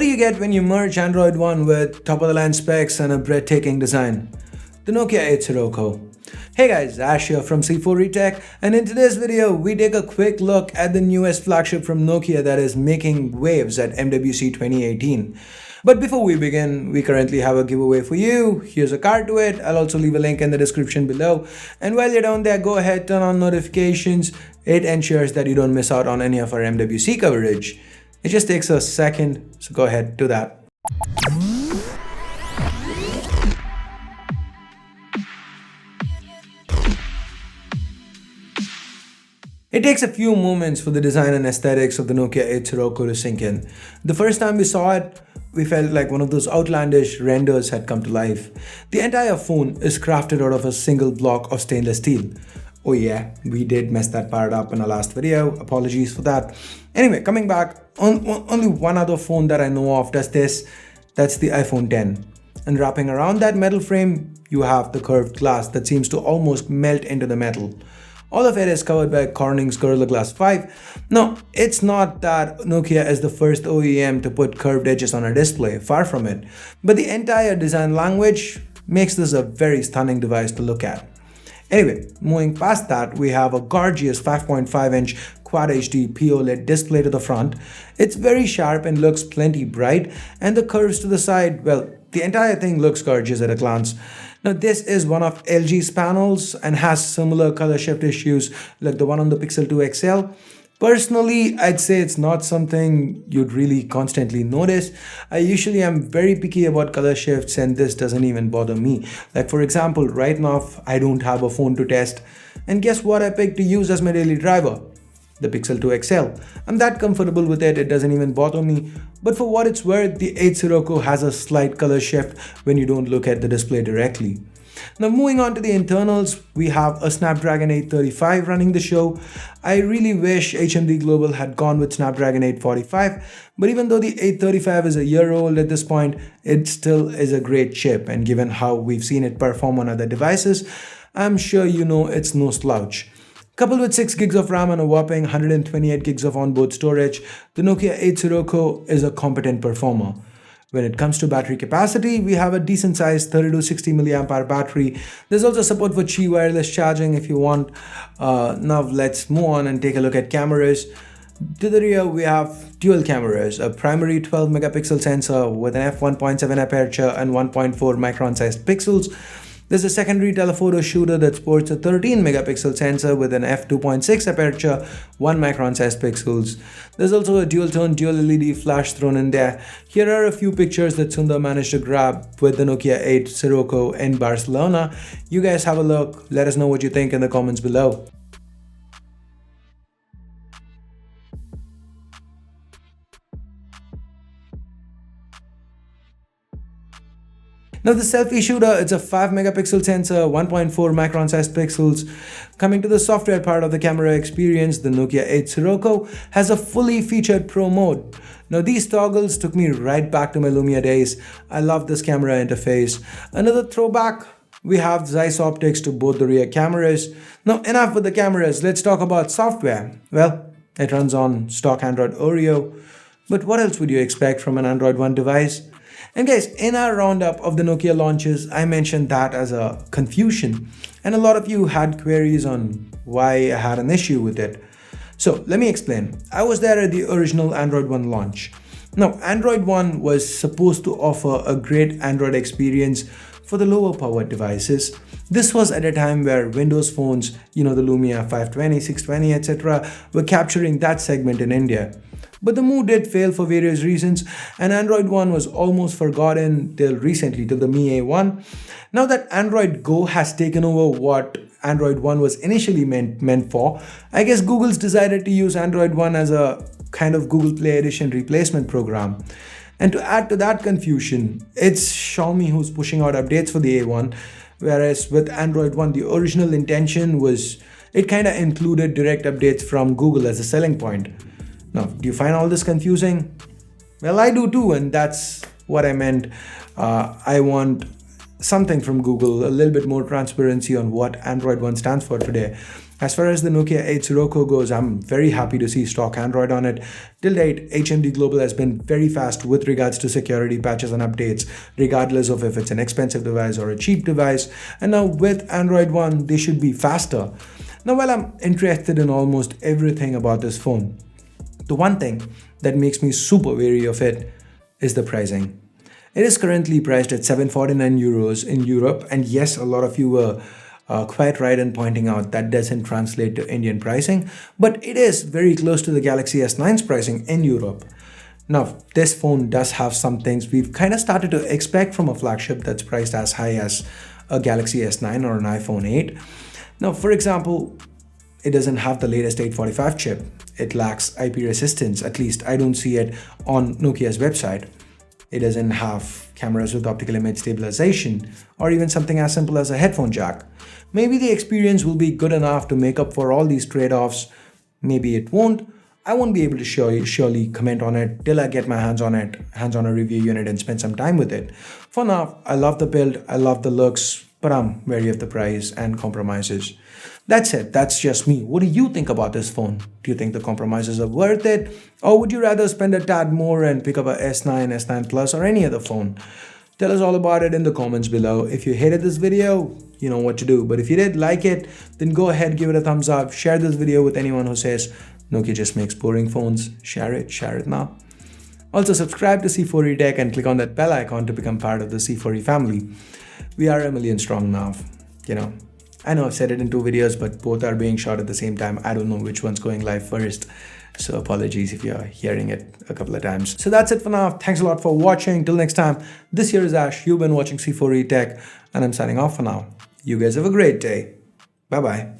do you get when you merge Android One with top-of-the-line specs and a breathtaking design? The Nokia 8 Sirocco. Hey guys, Ash here from C4eTech, and in today's video we take a quick look at the newest flagship from Nokia that is making waves at MWC 2018. But before we begin, we currently have a giveaway for you. Here's a card to it. I'll also leave a link in the description below. And while you're down there, go ahead, turn on notifications. It ensures that you don't miss out on any of our MWC coverage. It just takes a second, so go ahead, do that. It takes a few moments for the design and aesthetics of the Nokia 8 Sirocco to sink in. The first time we saw it, we felt like one of those outlandish renders had come to life. The entire phone is crafted out of a single block of stainless steel. Oh yeah, we did mess that part up in our last video, apologies for that. Anyway, coming back, only one other phone that I know of does this, that's the iPhone X. And wrapping around that metal frame, you have the curved glass that seems to almost melt into the metal. All of it is covered by Corning's Gorilla Glass 5. Now, it's not that Nokia is the first OEM to put curved edges on a display, far from it. But the entire design language makes this a very stunning device to look at. Anyway, moving past that, we have a gorgeous 5.5-inch Quad HD POLED display to the front. It's very sharp and looks plenty bright, and the curves to the side, well, the entire thing looks gorgeous at a glance. Now this is one of LG's panels and has similar color shift issues like the one on the Pixel 2 XL. Personally, I'd say it's not something you'd really constantly notice. I usually am very picky about color shifts and this doesn't even bother me. Like for example, right now I don't have a phone to test, and guess what I picked to use as my daily driver? The Pixel 2 XL. I'm that comfortable with it, it doesn't even bother me. But for what it's worth, the 8 Sirocco has a slight color shift when you don't look at the display directly. Now moving on to the internals, we have a Snapdragon 835 running the show. I really wish HMD Global had gone with Snapdragon 845, but even though the 835 is a year old at this point, it still is a great chip, and given how we've seen it perform on other devices, I'm sure you know it's no slouch. Coupled with 6 gigs of RAM and a whopping 128 gigs of onboard storage, the Nokia 8 Sirocco is a competent performer. When it comes to battery capacity, we have a decent sized 30-60 mAh battery. There's also support for Qi wireless charging if you want. Now let's move on and take a look at cameras. To the rear, we have dual cameras, a primary 12 megapixel sensor with an f1.7 aperture and 1.4 micron sized pixels. There's a secondary telephoto shooter that sports a 13 megapixel sensor with an f2.6 aperture, 1 micron sized pixels. There's also a dual tone dual LED flash thrown in there. Here are a few pictures that Sundar managed to grab with the Nokia 8 Sirocco in Barcelona. You guys have a look, let us know what you think in the comments below. Now the selfie shooter, it's a 5 megapixel sensor, 1.4 micron sized pixels. Coming to the software part of the camera experience, the Nokia 8 Sirocco has a fully featured Pro mode. Now these toggles took me right back to my Lumia days. I love this camera interface. Another throwback, we have Zeiss optics to both the rear cameras. Now enough with the cameras, let's talk about software. Well, it runs on stock Android Oreo. But what else would you expect from an Android One device? And guys, in our roundup of the Nokia launches, I mentioned that as a confusion, and a lot of you had queries on why I had an issue with it. So let me explain. I was there at the original Android One launch. Now, Android One was supposed to offer a great Android experience for the lower powered devices. This was at a time where Windows phones, the Lumia 520, 620, etc. were capturing that segment in India. But the move did fail for various reasons, and Android One was almost forgotten till recently, till the Mi A1. Now that Android Go has taken over what Android One was initially meant for, I guess Google's decided to use Android One as a kind of Google Play Edition replacement program. And to add to that confusion, it's Xiaomi who's pushing out updates for the A1, whereas with Android One, the original intention was it kind of included direct updates from Google as a selling point. Now, do you find all this confusing? Well, I do too, and that's what I meant. I want something from Google, a little bit more transparency on what Android One stands for today. As far as the Nokia 8 goes, I'm very happy to see stock Android on it. Till date, HMD Global has been very fast with regards to security patches and updates, regardless of if it's an expensive device or a cheap device. And now with Android One, they should be faster. Now, while I'm interested in almost everything about this phone, the one thing that makes me super wary of it is the pricing. It is currently priced at 749 euros in Europe, and yes, a lot of you were quite right in pointing out that doesn't translate to Indian pricing, but it is very close to the Galaxy S9's pricing in Europe. Now, this phone does have some things we've kind of started to expect from a flagship that's priced as high as a Galaxy S9 or an iPhone 8. Now, for example, it doesn't have the latest 845 chip. It lacks IP resistance, at least I don't see it on Nokia's website. It doesn't have cameras with optical image stabilization, or even something as simple as a headphone jack. Maybe the experience will be good enough to make up for all these trade-offs. Maybe it won't. I won't be able to surely comment on it till I get my hands on a review unit and spend some time with it. For now, I love the build, I love the looks, but I'm wary of the price and compromises. That's it, that's just me. What do you think about this phone? Do you think the compromises are worth it? Or would you rather spend a tad more and pick up a S9, S9 Plus or any other phone? Tell us all about it in the comments below. If you hated this video, you know what to do. But if you did like it, then go ahead, give it a thumbs up, share this video with anyone who says Nokia just makes boring phones. Share it now. Also subscribe to C4E Tech and click on that bell icon to become part of the C4E family. We are 1 million strong now, I know I've said it in 2 videos, but both are being shot at the same time. I don't know which one's going live first. So apologies if you're hearing it a couple of times. So that's it for now. Thanks a lot for watching. Till next time, this here is Ash. You've been watching C4E Tech, and I'm signing off for now. You guys have a great day. Bye-bye.